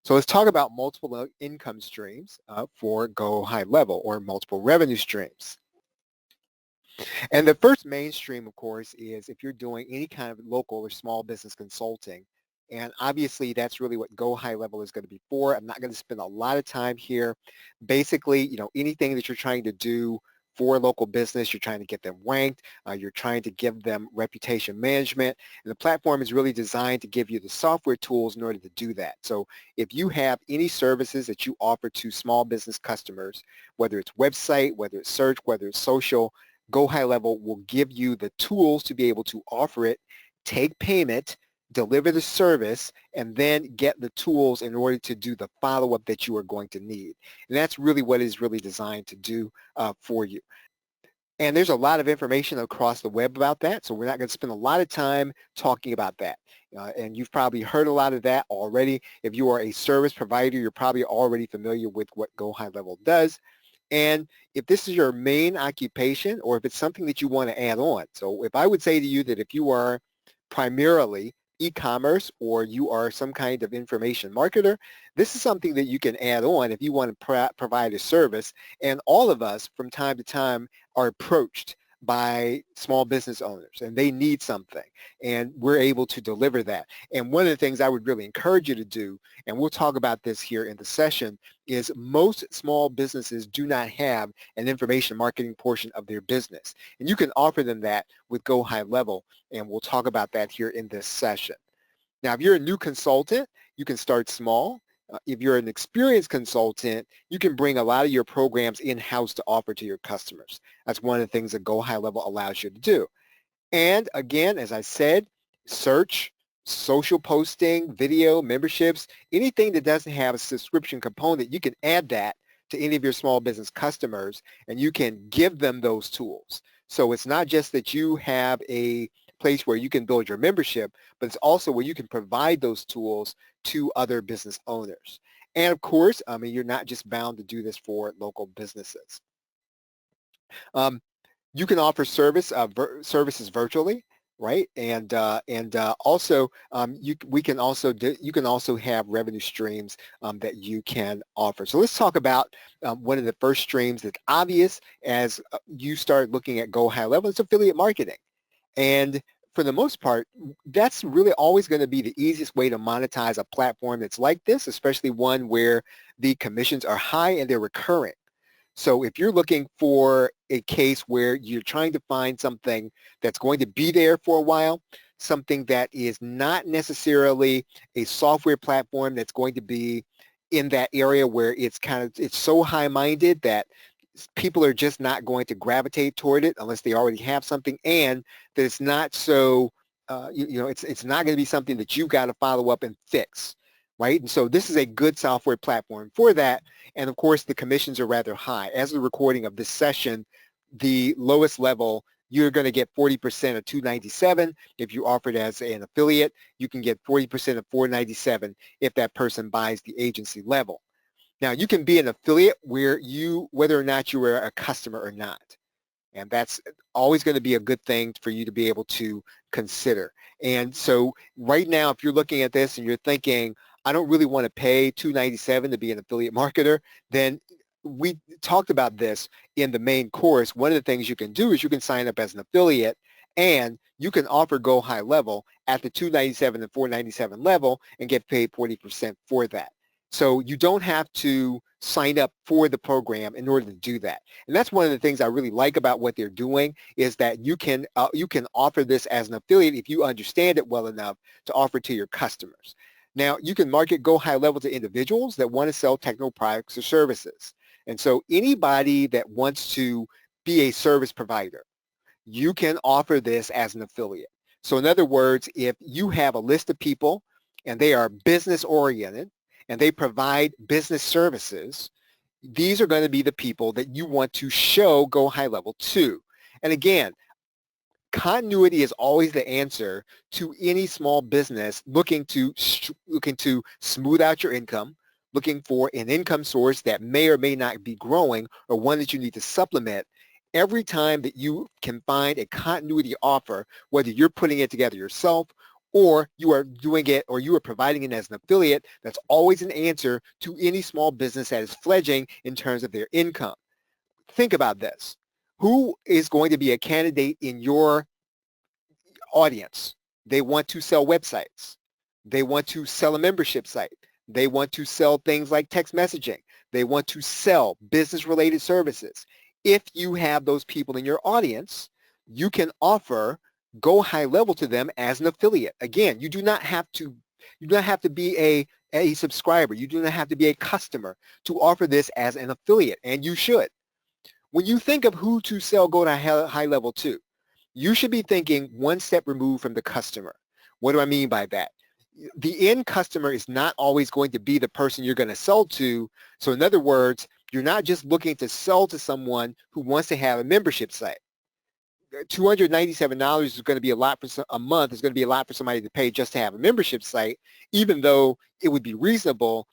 So let's talk about multiple income streams for Go High Level, or multiple revenue streams. And the first mainstream, of course, is if you're doing any kind of local or small business consulting. And obviously, that's really what Go High Level is going to be for. I'm not going to spend a lot of time here. Basically, anything that you're trying to do for a local business, you're trying to get them ranked, you're trying to give them reputation management, and the platform is really designed to give you the software tools in order to do that. So if you have any services that you offer to small business customers, whether it's website, whether it's search, whether it's social, Go High Level will give you the tools to be able to offer it, take payment, deliver the service, and then get the tools in order to do the follow-up that you are going to need. And that's really what it is really designed to do for you. And there's a lot of information across the web about that, so we're not going to spend a lot of time talking about that. And you've probably heard a lot of that already. If you are a service provider, you're probably already familiar with what Go High Level does. And if this is your main occupation, or if it's something that you want to add on. So if I would say to you that if you are primarily e-commerce, or you are some kind of information marketer, this is something that you can add on if you want to provide a service. And all of us from time to time are approached by small business owners, and they need something, and we're able to deliver that. And one of the things I would really encourage you to do, and we'll talk about this here in the session, is most small businesses do not have an information marketing portion of their business. And you can offer them that with Go High Level, and we'll talk about that here in this session. Now, if you're a new consultant, you can start small. If you're an experienced consultant, you can bring a lot of your programs in-house to offer to your customers. That's one of the things that Go High Level allows you to do. And again, as I said, search, social posting, video, memberships, anything that doesn't have a subscription component, you can add that to any of your small business customers, and you can give them those tools. So it's not just that you have a place where you can build your membership, but it's also where you can provide those tools to other business owners. And of course, you're not just bound to do this for local businesses. You can offer services virtually, right? And also you can also have revenue streams that you can offer. So let's talk about one of the first streams that's obvious as you start looking at Go High Level. It's affiliate marketing. And for the most part, that's really always going to be the easiest way to monetize a platform that's like this, especially one where the commissions are high and they're recurring. So if you're looking for a case where you're trying to find something that's going to be there for a while, something that is not necessarily a software platform that's going to be in that area where it's so high-minded that people are just not going to gravitate toward it unless they already have something, and that it's not so, it's not going to be something that you've got to follow up and fix, right? And so this is a good software platform for that. And of course, the commissions are rather high. As the recording of this session, the lowest level, you're going to get 40% of $297. If you offer it as an affiliate, you can get 40% of $497 if that person buys the agency level. Now, you can be an affiliate whether or not you are a customer or not. And that's always going to be a good thing for you to be able to consider. And so right now, if you're looking at this and you're thinking, I don't really want to pay $297 to be an affiliate marketer, then we talked about this in the main course. One of the things you can do is you can sign up as an affiliate, and you can offer Go High Level at the $297 and $497 level and get paid 40% for that. So you don't have to sign up for the program in order to do that. And that's one of the things I really like about what they're doing, is that you can offer this as an affiliate if you understand it well enough to offer to your customers. Now, you can market Go High Level to individuals that want to sell technical products or services. And so anybody that wants to be a service provider, you can offer this as an affiliate. So in other words, if you have a list of people and they are business oriented, and they provide business services, these are going to be the people that you want to show Go High Level to. And again, continuity is always the answer to any small business looking to smooth out your income, looking for an income source that may or may not be growing, or one that you need to supplement. Every time that you can find a continuity offer, whether you're putting it together yourself or you are doing it, or you are providing it as an affiliate, that's always an answer to any small business that is fledgling in terms of their income. Think about this. Who is going to be a candidate in your audience? They want to sell websites. They want to sell a membership site. They want to sell things like text messaging. They want to sell business-related services. If you have those people in your audience, you can offer Go High Level to them as an affiliate. Again, you do not have to be a subscriber. You do not have to be a customer to offer this as an affiliate, and you should. When you think of who to sell Go High Level to, you should be thinking one step removed from the customer. What do I mean by that? The end customer is not always going to be the person you're going to sell to. So in other words, you're not just looking to sell to someone who wants to have a membership site. $297 is going to be a lot for a month. Is going to be a lot for somebody to pay just to have a membership site, even though it would be reasonable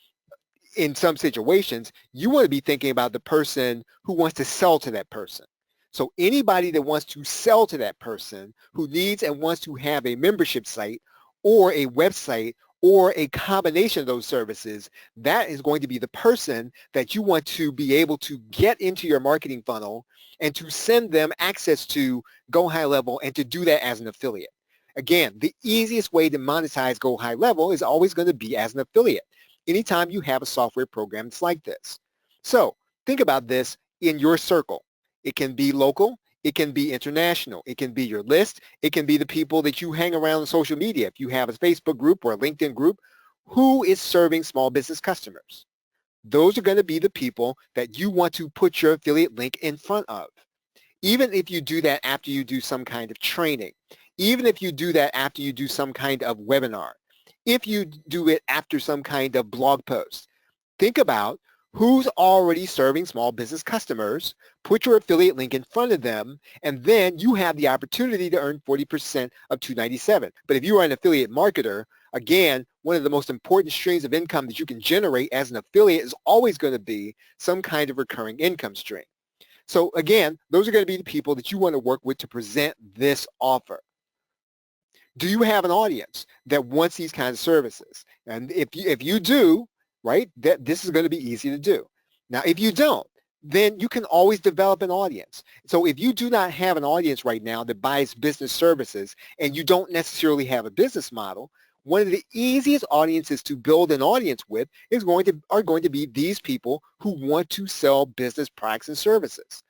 in some situations. You want to be thinking about the person who wants to sell to that person. So anybody that wants to sell to that person who needs and wants to have a membership site or a website or a combination of those services, that is going to be the person that you want to be able to get into your marketing funnel and to send them access to Go High Level and to do that as an affiliate. Again, the easiest way to monetize Go High Level is always going to be as an affiliate anytime you have a software program that's like this. So think about this in your circle. It can be local. It can be international. It can be your list. It can be the people that you hang around on social media. If you have a Facebook group or a LinkedIn group, who is serving small business customers? Those are going to be the people that you want to put your affiliate link in front of. Even if you do that after you do some kind of training, even if you do that after you do some kind of webinar, if you do it after some kind of blog post, think about who's already serving small business customers, put your affiliate link in front of them, and then you have the opportunity to earn 40% of $297. But if you are an affiliate marketer, again, one of the most important streams of income that you can generate as an affiliate is always going to be some kind of recurring income stream. So again, those are going to be the people that you want to work with to present this offer. Do you have an audience that wants these kinds of services? And if you do, right, this is going to be easy to do. Now, if you don't, then you can always develop an audience. So if you do not have an audience right now that buys business services and you don't necessarily have a business model, one of the easiest audiences to build an audience with are going to be these people who want to sell business products and services.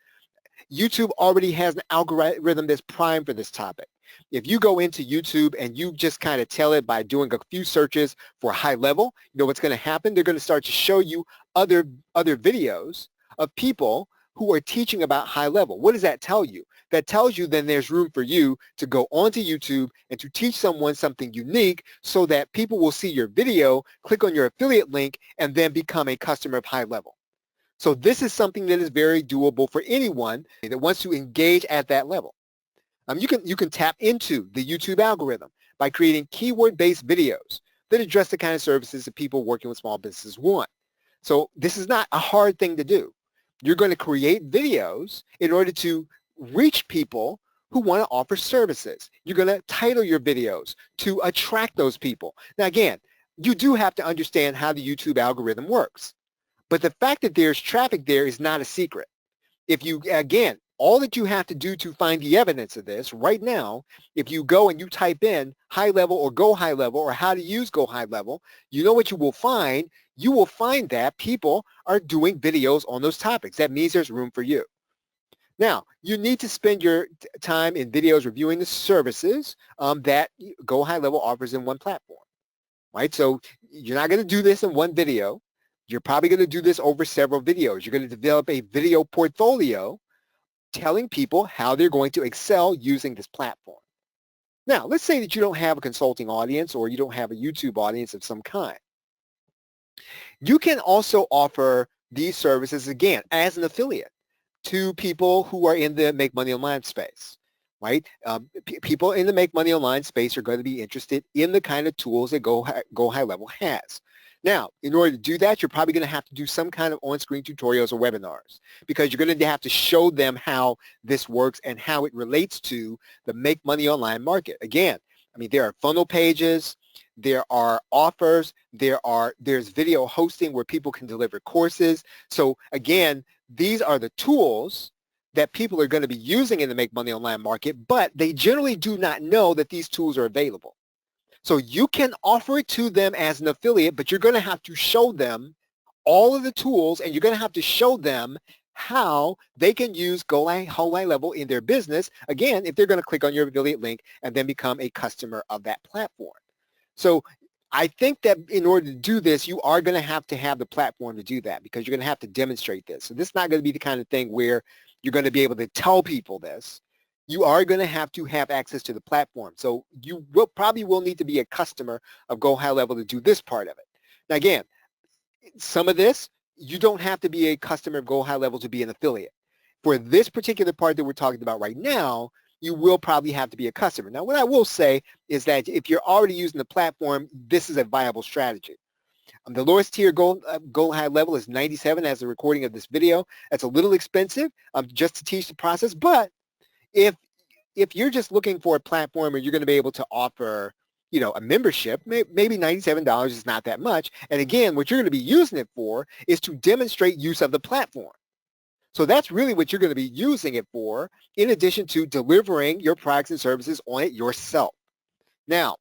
YouTube already has an algorithm that's primed for this topic. If you go into YouTube and you just kind of tell it by doing a few searches for high level, you know what's going to happen? They're going to start to show you other videos of people who are teaching about high level. What does that tell you? That tells you then there's room for you to go onto YouTube and to teach someone something unique so that people will see your video, click on your affiliate link, and then become a customer of high level. So this is something that is very doable for anyone that wants to engage at that level. You can tap into the YouTube algorithm by creating keyword-based videos that address the kind of services that people working with small businesses want. So this is not a hard thing to do. You're going to create videos in order to reach people who want to offer services. You're going to title your videos to attract those people. Now again, you do have to understand how the YouTube algorithm works. But the fact that there's traffic there is not a secret. If you, again, all that you have to do to find the evidence of this right now, if you go and you type in high level or go high level or how to use go high level, you know what you will find? You will find that people are doing videos on those topics. That means there's room for you. Now, you need to spend your time in videos reviewing the services that Go High Level offers in one platform, right? So you're not going to do this in one video. You're probably going to do this over several videos. You're going to develop a video portfolio telling people how they're going to excel using this platform. Now, let's say that you don't have a consulting audience or you don't have a YouTube audience of some kind. You can also offer these services, again, as an affiliate to people who are in the Make Money Online space, right? People in the Make Money Online space are going to be interested in the kind of tools that Go High Level has. Now, in order to do that, you're probably going to have to do some kind of on-screen tutorials or webinars because you're going to have to show them how this works and how it relates to the Make Money Online market. Again, I mean, there are funnel pages, there are offers, there's video hosting where people can deliver courses. So again, these are the tools that people are going to be using in the Make Money Online market, but they generally do not know that these tools are available. So you can offer it to them as an affiliate, but you're going to have to show them all of the tools, and you're going to have to show them how they can use Go High Level in their business, again, if they're going to click on your affiliate link and then become a customer of that platform. So I think that in order to do this, you are going to have the platform to do that, because you're going to have to demonstrate this. So this is not going to be the kind of thing where you're going to be able to tell people this. You are going to have access to the platform. So you probably will need to be a customer of Go High Level to do this part of it. Now again, some of this, you don't have to be a customer of Go High Level to be an affiliate. For this particular part that we're talking about right now, you will probably have to be a customer. Now, what I will say is that if you're already using the platform, this is a viable strategy. The lowest tier Go High Level is 97 as a recording of this video. That's a little expensive just to teach the process, but if you're just looking for a platform where you're going to be able to offer, a membership, maybe $97 is not that much. And again, what you're going to be using it for is to demonstrate use of the platform. So that's really what you're going to be using it for, in addition to delivering your products and services on it yourself. Now,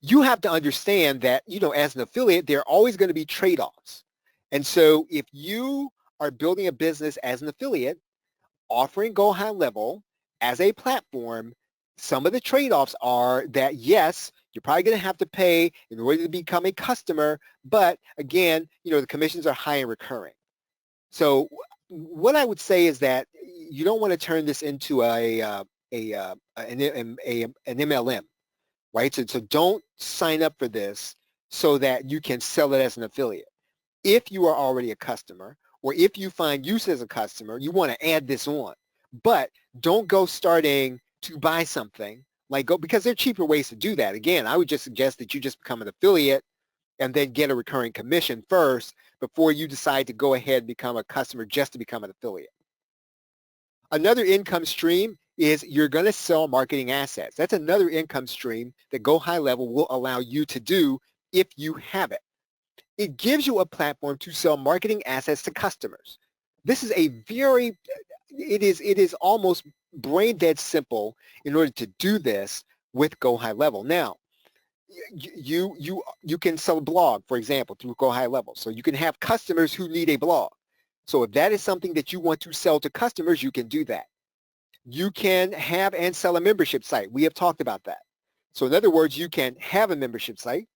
you have to understand that, as an affiliate, there are always going to be trade-offs. And so if you are building a business as an affiliate, offering Go High Level as a platform, some of the trade-offs are that, yes, you're probably going to have to pay in order to become a customer, but again, the commissions are high and recurring. So what I would say is that you don't want to turn this into an MLM, right? So don't sign up for this so that you can sell it as an affiliate. If you are already a customer, or if you find use as a customer, you want to add this on. But don't go starting to buy something, because there are cheaper ways to do that. Again, I would just suggest that you just become an affiliate and then get a recurring commission first before you decide to go ahead and become a customer just to become an affiliate. Another income stream is you're going to sell marketing assets. That's another income stream that Go High Level will allow you to do if you have it. It gives you a platform to sell marketing assets to customers. This is it is almost brain dead simple in order to do this with Go High Level. Now, you can sell a blog, for example, through Go High Level. So you can have customers who need a blog. So if that is something that you want to sell to customers, you can do that. You can have and sell a membership site. We have talked about that. So in other words, you can have a membership site.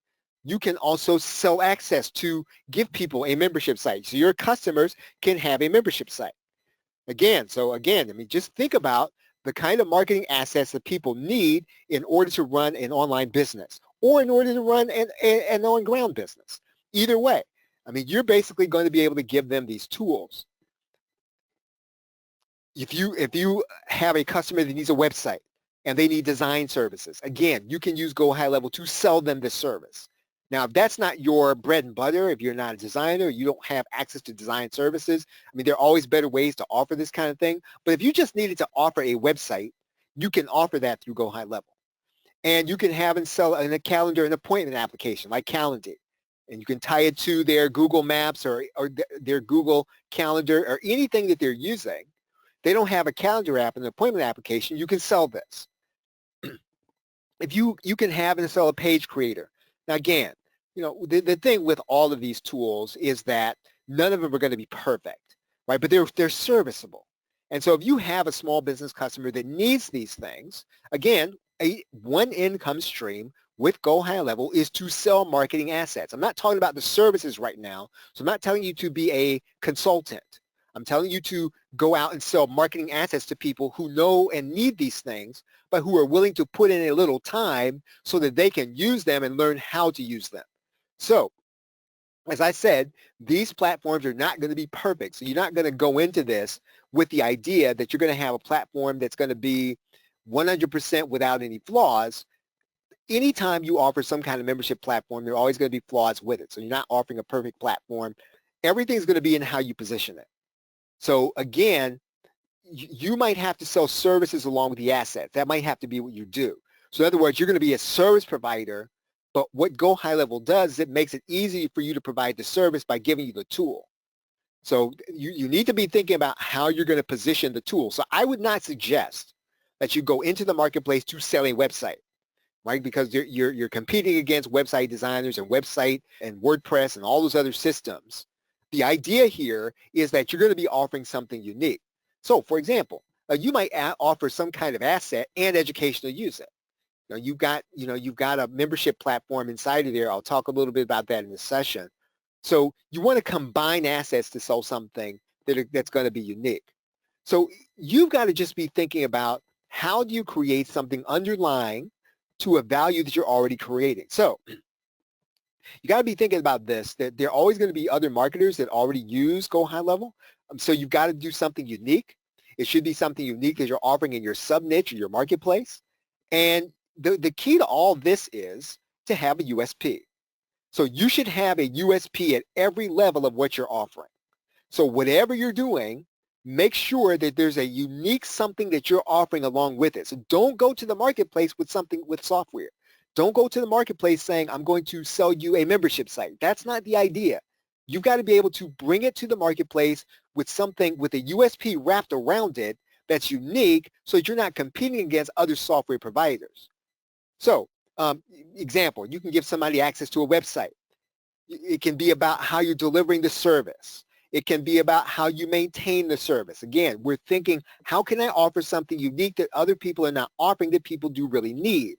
You can also sell access to give people a membership site. So your customers can have a membership site. Again, just think about the kind of marketing assets that people need in order to run an online business, or in order to run an on-ground business. Either way, you're basically going to be able to give them these tools. If you have a customer that needs a website and they need design services, again, you can use Go High Level to sell them this service. Now, if that's not your bread and butter, if you're not a designer, you don't have access to design services, there are always better ways to offer this kind of thing. But if you just needed to offer a website, you can offer that through Go High Level. And you can have and sell in a calendar and appointment application like Calendar. And you can tie it to their Google Maps or their Google Calendar or anything that they're using. They don't have a calendar app and an appointment application, you can sell this. If you can have and sell a page creator. Now again, the thing with all of these tools is that none of them are going to be perfect, right? But they're serviceable. And so if you have a small business customer that needs these things, again, one income stream with Go High Level is to sell marketing assets. I'm not talking about the services right now, so I'm not telling you to be a consultant. I'm telling you to go out and sell marketing assets to people who know and need these things, but who are willing to put in a little time so that they can use them and learn how to use them. So, as I said, these platforms are not going to be perfect. So you're not going to go into this with the idea that you're going to have a platform that's going to be 100% without any flaws. Anytime you offer some kind of membership platform, there are always going to be flaws with it. So you're not offering a perfect platform. Everything's going to be in how you position it. So again, you might have to sell services along with the assets. That might have to be what you do. So in other words, you're going to be a service provider, but what Go High Level does is it makes it easy for you to provide the service by giving you the tool. So you need to be thinking about how you're going to position the tool. So I would not suggest that you go into the marketplace to sell a website, right? Because you're competing against website designers and website and WordPress and all those other systems. The idea here is that you're going to be offering something unique. So for example, you might offer some kind of asset and educational use it. You've got a membership platform inside of there. I'll talk a little bit about that in this session. So you want to combine assets to sell something that's going to be unique. So you've got to just be thinking about how do you create something underlying to a value that you're already creating. So you got to be thinking about this, that there are always going to be other marketers that already use Go High Level. So you've got to do something unique. It should be something unique that you're offering in your sub niche or your marketplace. And the key to all this is to have a USP. So you should have a USP at every level of what you're offering. So whatever you're doing, make sure that there's a unique something that you're offering along with it. So don't go to the marketplace with something with software. Don't go to the marketplace saying, I'm going to sell you a membership site. That's not the idea. You've got to be able to bring it to the marketplace with something with a USP wrapped around it that's unique so that you're not competing against other software providers. So, example, you can give somebody access to a website. It can be about how you're delivering the service. It can be about how you maintain the service. Again, we're thinking, how can I offer something unique that other people are not offering that people do really need?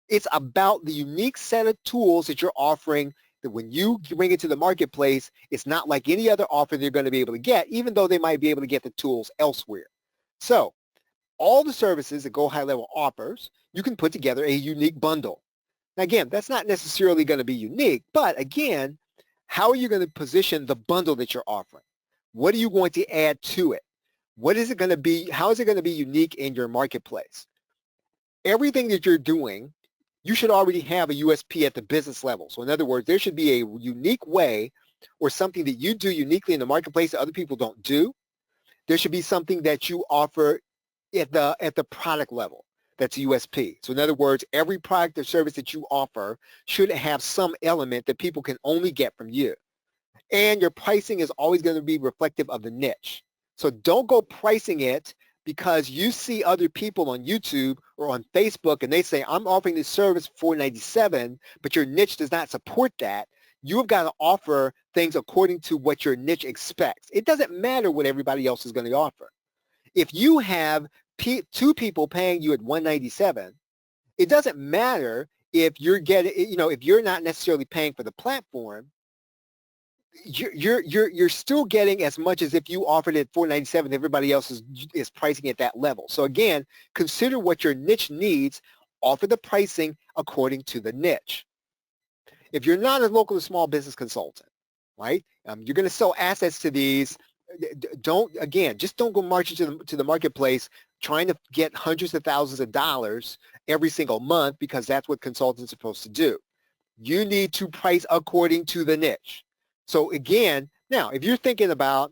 It's about the unique set of tools that you're offering that when you bring it to the marketplace, it's not like any other offer they're going to be able to get, even though they might be able to get the tools elsewhere. So all the services that Go High Level offers, you can put together a unique bundle. Now, again, that's not necessarily going to be unique, but again, how are you going to position the bundle that you're offering? What are you going to add to it? What is it going to be? How is it going to be unique in your marketplace? Everything that you're doing, you should already have a USP at the business level. So in other words, there should be a unique way or something that you do uniquely in the marketplace that other people don't do. There should be something that you offer at the product level that's a USP. So in other words, every product or service that you offer should have some element that people can only get from you. And your pricing is always going to be reflective of the niche. So don't go pricing it because you see other people on YouTube or on Facebook and they say, I'm offering this service for $497, but your niche does not support that. You've got to offer things according to what your niche expects. It doesn't matter what everybody else is going to offer. If you have two people paying you at $197, it doesn't matter if you're getting, if you're not necessarily paying for the platform, you're still getting as much as if you offered it $497. Everybody else is pricing at that level. So again, consider what your niche needs. Offer the pricing according to the niche. If you're not a local or small business consultant, right? You're going to sell assets to these. Just don't go marching to the marketplace trying to get hundreds of thousands of dollars every single month because that's what consultants are supposed to do. You need to price according to the niche. So again, now, if you're thinking about,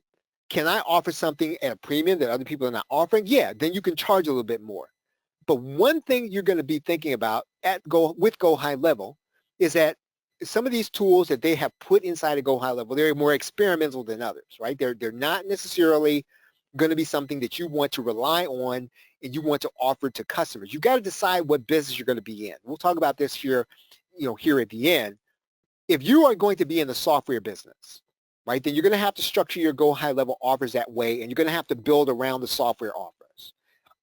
can I offer something at a premium that other people are not offering? Yeah, then you can charge a little bit more. But one thing you're going to be thinking about with Go High Level is that some of these tools that they have put inside of Go High Level, they're more experimental than others, right? They're not necessarily going to be something that you want to rely on and you want to offer to customers. You've got to decide what business you're going to be in. We'll talk about this here, here at the end. If you are going to be in the software business, right, then you're going to have to structure your Go High Level offers that way, and you're going to have to build around the software offers.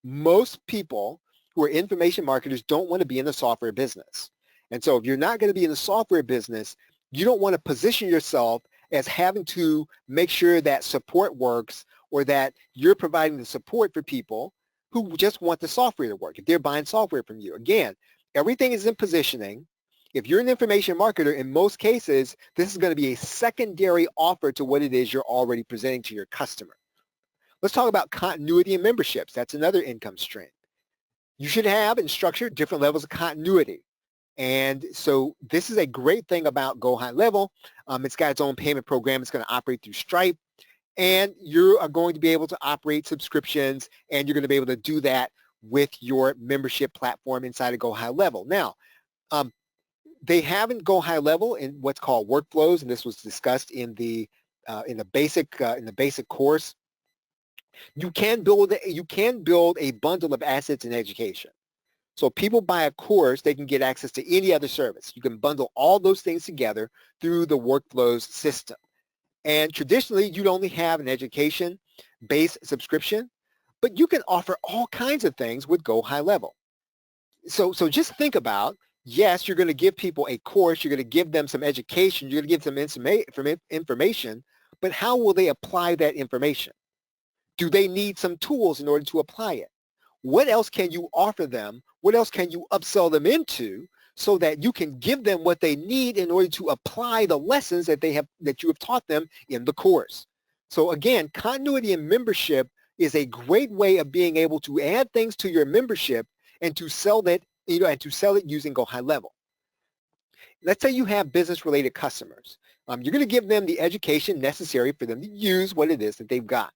Most people who are information marketers don't want to be in the software business. And so if you're not going to be in the software business, you don't want to position yourself as having to make sure that support works or that you're providing the support for people who just want the software to work, if they're buying software from you. Again, everything is in positioning. If you're an information marketer, in most cases, this is going to be a secondary offer to what it is you're already presenting to your customer. Let's talk about continuity and memberships. That's another income stream. You should have and structure different levels of continuity. And so this is a great thing about Go High Level. It's got its own payment program. It's going to operate through Stripe. And you are going to be able to operate subscriptions, and you're going to be able to do that with your membership platform inside of Go High Level. Now, they haven't Go High Level in what's called workflows, and this was discussed in the basic course. You can build a bundle of assets in education. So if people buy a course, they can get access to any other service. You can bundle all those things together through the workflows system. And traditionally, you'd only have an education-based subscription, but you can offer all kinds of things with Go High Level. So just think about, yes, you're going to give people a course, you're going to give them some education, you're going to give them information, but how will they apply that information? Do they need some tools in order to apply it? What else can you offer them? What else can you upsell them into so that you can give them what they need in order to apply the lessons that you have taught them in the course? So again, continuity in membership is a great way of being able to add things to your membership and to sell that, and to sell it using Go High Level. Let's say you have business-related customers. You're going to give them the education necessary for them to use what it is that they've got.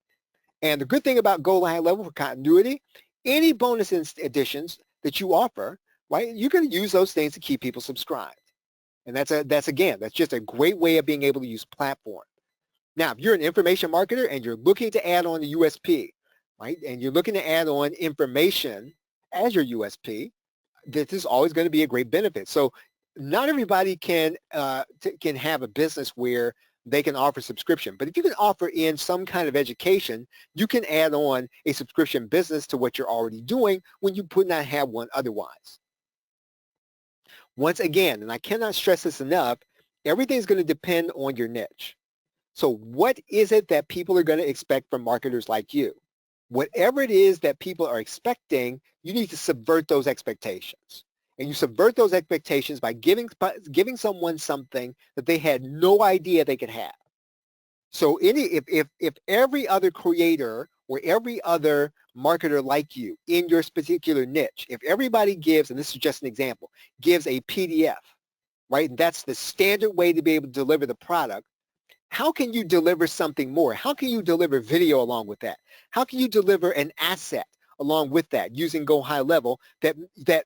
And the good thing about Go High Level for continuity, any bonus additions that you offer, right, you're going to use those things to keep people subscribed. And that's just a great way of being able to use platform. Now, if you're an information marketer and you're looking to add on the USP, right, and you're looking to add on information as your USP, this is always going to be a great benefit. So not everybody can have a business where they can offer subscription. But if you can offer in some kind of education, you can add on a subscription business to what you're already doing when you would not have one otherwise. Once again, and I cannot stress this enough, everything's going to depend on your niche. So what is it that people are going to expect from marketers like you? Whatever it is that people are expecting, you need to subvert those expectations. And you subvert those expectations by giving someone something that they had no idea they could have. So if every other creator or every other marketer like you in your particular niche, if everybody gives, and this is just an example, gives a PDF, right? And that's the standard way to be able to deliver the product. How can you deliver something more? How can you deliver video along with that? How can you deliver an asset along with that using Go High Level that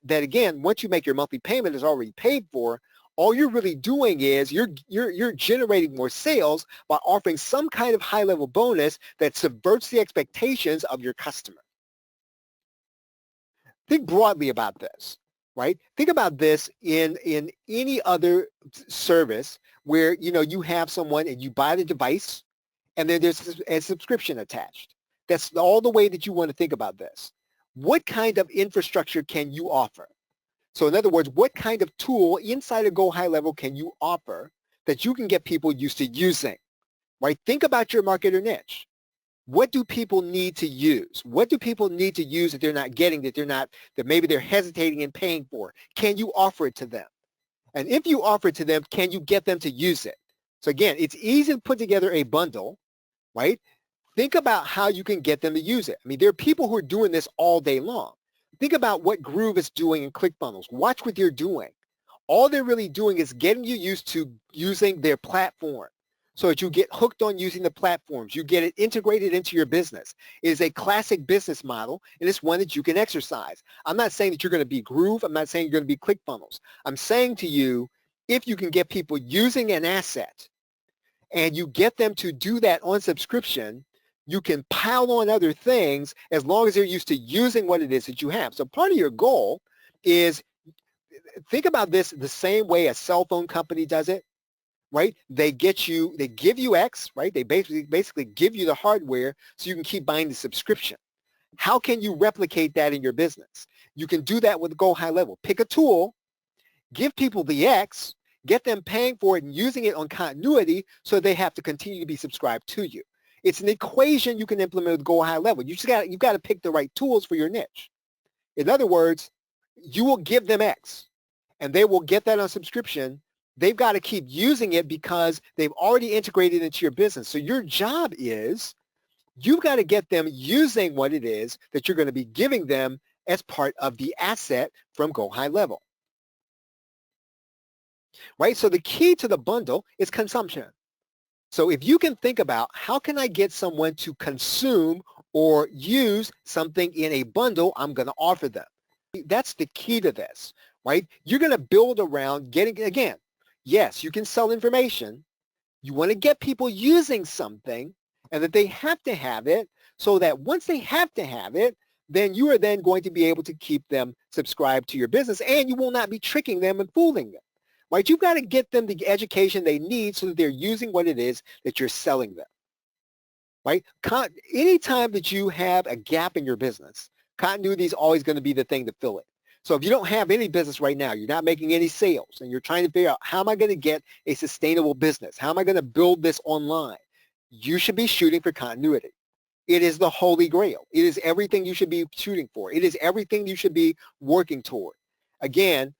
again, once you make your monthly payment is already paid for, all you're really doing is you're generating more sales by offering some kind of high level bonus that subverts the expectations of your customer. Think broadly about this, right? Think about this in any other service where, you have someone and you buy the device and then there's a subscription attached. That's all the way that you want to think about this. What kind of infrastructure can you offer? So in other words, what kind of tool inside of Go High Level can you offer that you can get people used to using, right? Think about your marketer niche. What do people need to use? What do people need to use that they're not getting, that maybe they're hesitating and paying for? Can you offer it to them? And if you offer it to them, can you get them to use it? So again, it's easy to put together a bundle, right? Think about how you can get them to use it. I mean, there are people who are doing this all day long. Think about what Groove is doing in ClickFunnels. Watch what they're doing. All they're really doing is getting you used to using their platform so that you get hooked on using the platforms. You get it integrated into your business. It is a classic business model, and it's one that you can exercise. I'm not saying that you're going to be Groove. I'm not saying you're going to be ClickFunnels. I'm saying to you, if you can get people using an asset and you get them to do that on subscription, you can pile on other things as long as they're used to using what it is that you have. So part of your goal is, think about this the same way a cell phone company does it, right? They give you X, right? They basically give you the hardware so you can keep buying the subscription. How can you replicate that in your business? You can do that with Go High Level. Pick a tool, give people the X, get them paying for it and using it on continuity so they have to continue to be subscribed to you. It's an equation you can implement with Go High Level. You've got to pick the right tools for your niche. In other words, you will give them X and they will get that on subscription. They've got to keep using it because they've already integrated into your business. So your job is, you've got to get them using what it is that you're going to be giving them as part of the asset from Go High Level. Right? So the key to the bundle is consumption. So if you can think about, how can I get someone to consume or use something in a bundle I'm going to offer them. That's the key to this, right? You're going to build around getting, again, yes, you can sell information. You want to get people using something and that they have to have it so that once they have to have it, then you are then going to be able to keep them subscribed to your business and you will not be tricking them and fooling them, right? You've got to get them the education they need so that they're using what it is that you're selling them, right? Anytime that you have a gap in your business, continuity is always going to be the thing to fill it. So if you don't have any business right now, you're not making any sales, and you're trying to figure out how am I going to get a sustainable business? How am I going to build this online? You should be shooting for continuity. It is the holy grail. It is everything you should be shooting for. It is everything you should be working toward. Again,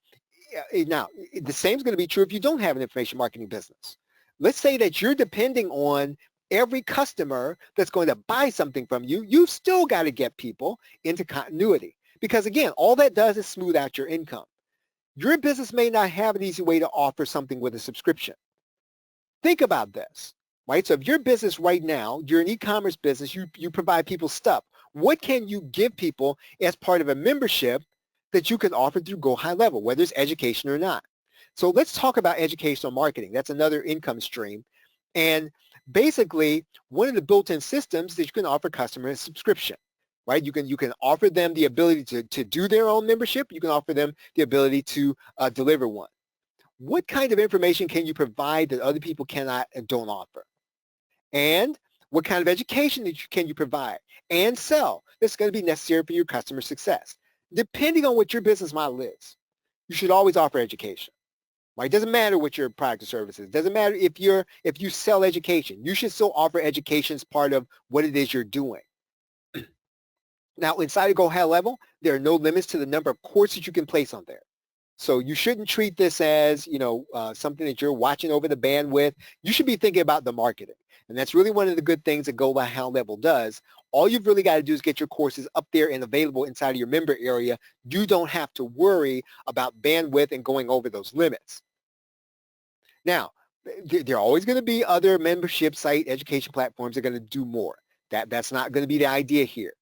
now, the same is going to be true if you don't have an information marketing business. Let's say that you're depending on every customer that's going to buy something from you. You've still got to get people into continuity because, again, all that does is smooth out your income. Your business may not have an easy way to offer something with a subscription. Think about this, right? So if your business right now, you're an e-commerce business, you provide people stuff. What can you give people as part of a membership that you can offer through Go High Level, whether it's education or not? So let's talk about educational marketing. That's another income stream. And basically, one of the built-in systems that you can offer customers is subscription, right? You can offer them the ability to do their own membership. You can offer them the ability to deliver one. What kind of information can you provide that other people cannot and don't offer? And what kind of education can you provide and sell that's going to be necessary for your customer success? Depending on what your business model is, you should always offer education. Right? It doesn't matter what your product or service is. It doesn't matter if you sell education. You should still offer education as part of what it is you're doing. Now, inside of Go High Level, there are no limits to the number of courses you can place on there. So you shouldn't treat this as, something that you're watching over the bandwidth. You should be thinking about the marketing. And that's really one of the good things that Go High Level does. All you've really got to do is get your courses up there and available inside of your member area. You don't have to worry about bandwidth and going over those limits. Now, there are always going to be other membership site education platforms that are going to do more. That's not going to be the idea here.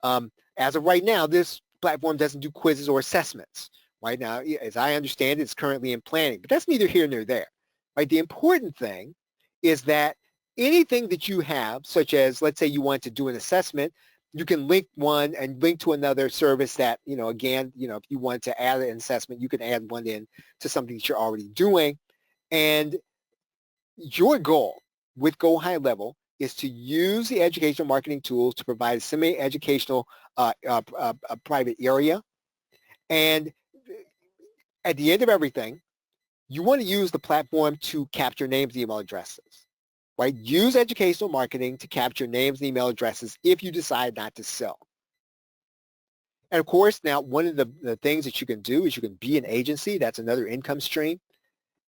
As of right now, this platform doesn't do quizzes or assessments. Right now, as I understand it, it's currently in planning, but that's neither here nor there. Right? The important thing is that anything that you have, such as, let's say you want to do an assessment, you can link one and link to another service that, again, if you want to add an assessment, you can add one in to something that you're already doing. And your goal with Go High Level is to use the educational marketing tools to provide a semi-educational private area. And at the end of everything, you want to use the platform to capture names and email addresses, right? Use educational marketing to capture names and email addresses if you decide not to sell. And of course, now one of the things that you can do is you can be an agency. That's another income stream.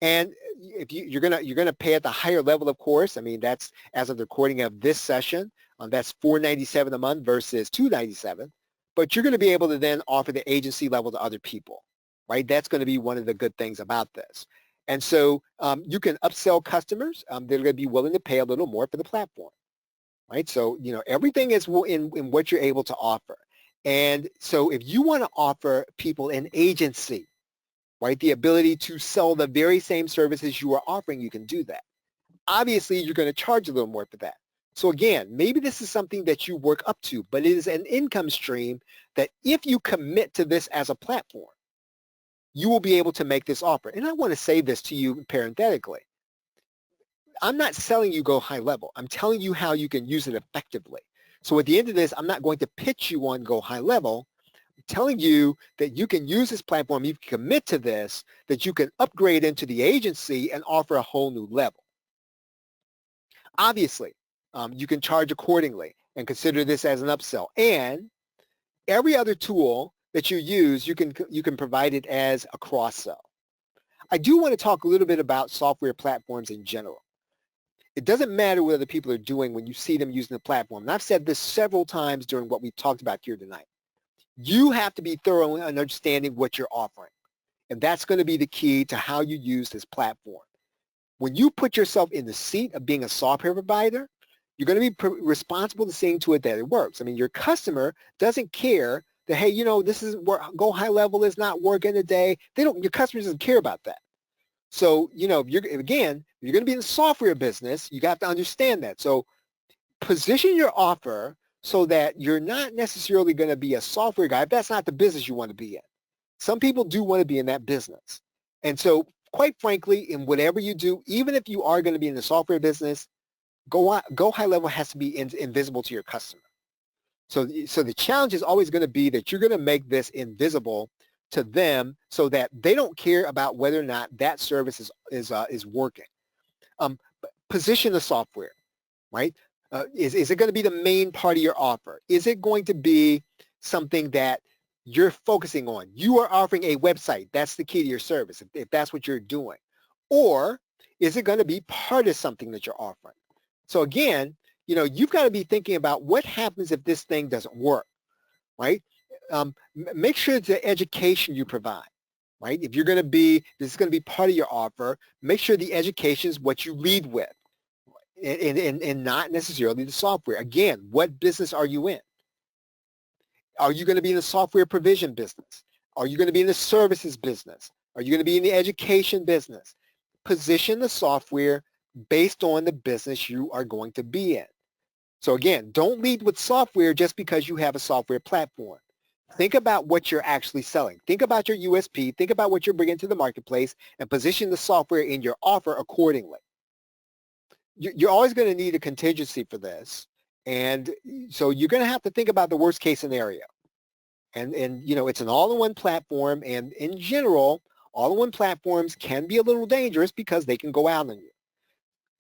And if you're gonna pay at the higher level, of course. I mean, that's as of the recording of this session. That's $497 a month versus $297. But you're going to be able to then offer the agency level to other people, right? That's going to be one of the good things about this. And so you can upsell customers. They're going to be willing to pay a little more for the platform, right? So everything is in what you're able to offer. And so if you want to offer people an agency, right, the ability to sell the very same services you are offering, you can do that. Obviously, you're going to charge a little more for that. So again, maybe this is something that you work up to, but it is an income stream that if you commit to this as a platform, you will be able to make this offer. And I want to say this to you parenthetically. I'm not selling you Go High Level. I'm telling you how you can use it effectively. So at the end of this, I'm not going to pitch you on Go High Level. Telling you that you can use this platform, you can commit to this, that you can upgrade into the agency and offer a whole new level. Obviously, you can charge accordingly and consider this as an upsell. And every other tool that you use, you can provide it as a cross-sell. I do want to talk a little bit about software platforms in general. It doesn't matter what other people are doing when you see them using the platform. And I've said this several times during what we've talked about here tonight. You have to be thorough in understanding what you're offering. And that's going to be the key to how you use this platform. When you put yourself in the seat of being a software provider, You're going to be responsible to seeing to it that it works. I mean, your customer doesn't care that, hey, this is where Go High Level is not working today. Your customer doesn't care about that. So, if you're going to be in the software business, you have to understand that. So position your offer so that you're not necessarily going to be a software guy if that's not the business you want to be in. Some people do want to be in that business. And so quite frankly, in whatever you do, even if you are going to be in the software business, Go High Level has to be invisible to your customer. So the challenge is always going to be that you're going to make this invisible to them so that they don't care about whether or not that service is working. Position the software, right? Is it going to be the main part of your offer? Is it going to be something that you're focusing on? You are offering a website. That's the key to your service, if that's what you're doing. Or is it going to be part of something that you're offering? So again, you've got to be thinking about what happens if this thing doesn't work, right? Make sure the education you provide, right? If this is going to be part of your offer, make sure the education is what you lead with and not necessarily the software. Again, what business are you in? Are you going to be in the software provision business? Are you going to be in the services business? Are you going to be in the education business? Position the software based on the business you are going to be in. So again, don't lead with software just because you have a software platform. Think about what you're actually selling. Think about your USP. Think about what you're bringing to the marketplace and position the software in your offer accordingly. You're always going to need a contingency for this. And so you're going to have to think about the worst case scenario. And it's an all-in-one platform. And in general, all-in-one platforms can be a little dangerous because they can go out on you.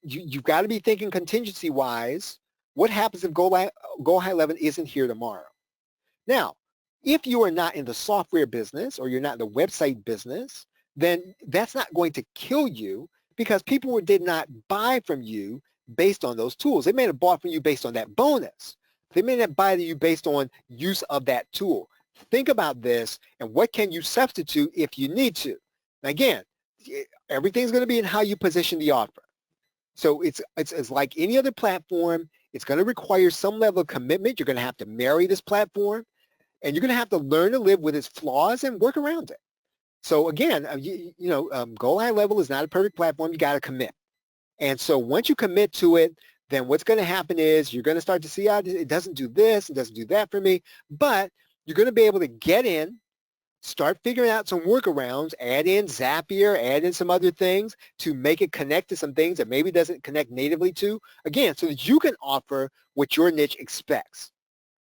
You've got to be thinking contingency-wise. What happens if Go High Level isn't here tomorrow? Now, if you are not in the software business or you're not in the website business, then that's not going to kill you because people did not buy from you based on those tools. They may have bought from you based on that bonus. They may not buy to you based on use of that tool. Think about this and what can you substitute if you need to. Again, everything's going to be in how you position the offer. So it's like any other platform. It's going to require some level of commitment. You're going to have to marry this platform, and you're going to have to learn to live with its flaws and work around it. So again, Go High Level is not a perfect platform. You got to commit. And so once you commit to it, then what's going to happen is you're going to start to see how it doesn't do this, it doesn't do that for me, but you're going to be able to get in, start figuring out some workarounds, add in Zapier, add in some other things to make it connect to some things that maybe doesn't connect natively to, again, so that you can offer what your niche expects.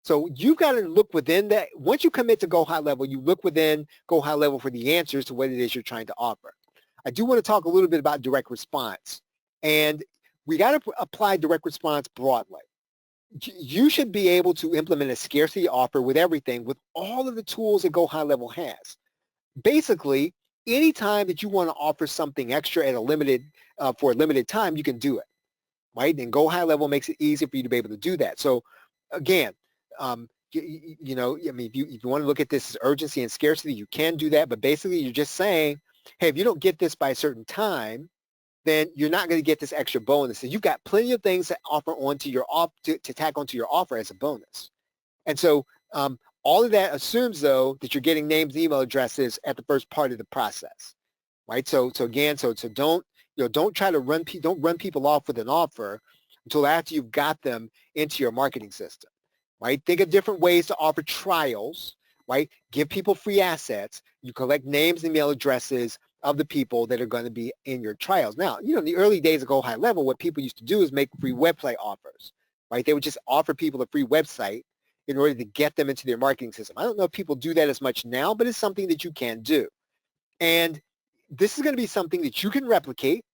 So you've got to look within that. Once you commit to Go High Level, you look within Go High Level for the answers to what it is you're trying to offer. I do want to talk a little bit about direct response. And we got to apply direct response broadly. You should be able to implement a scarcity offer with everything, with all of the tools that Go High Level has. Basically, anytime that you want to offer something extra at for a limited time, you can do it, right? And Go High Level makes it easy for you to be able to do that. So again, I mean, if you want to look at this as urgency and scarcity, you can do that. But basically, you're just saying, hey, if you don't get this by a certain time, then you're not going to get this extra bonus. And you've got plenty of things to offer onto your to tack onto your offer as a bonus. And so all of that assumes, though, that you're getting names and email addresses at the first part of the process, right? So don't try to run people off with an offer until after you've got them into your marketing system, right? Think of different ways to offer trials, right? Give people free assets. You collect names and email addresses of the people that are going to be in your trials. Now, in the early days of Go High Level, what people used to do is make free website offers, right? They would just offer people a free website in order to get them into their marketing system. I don't know if people do that as much now, but it's something that you can do. And this is going to be something that you can replicate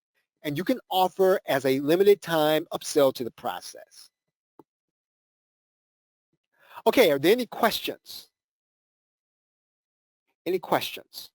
and you can offer as a limited time upsell to the process. Okay, are there any questions? Any questions?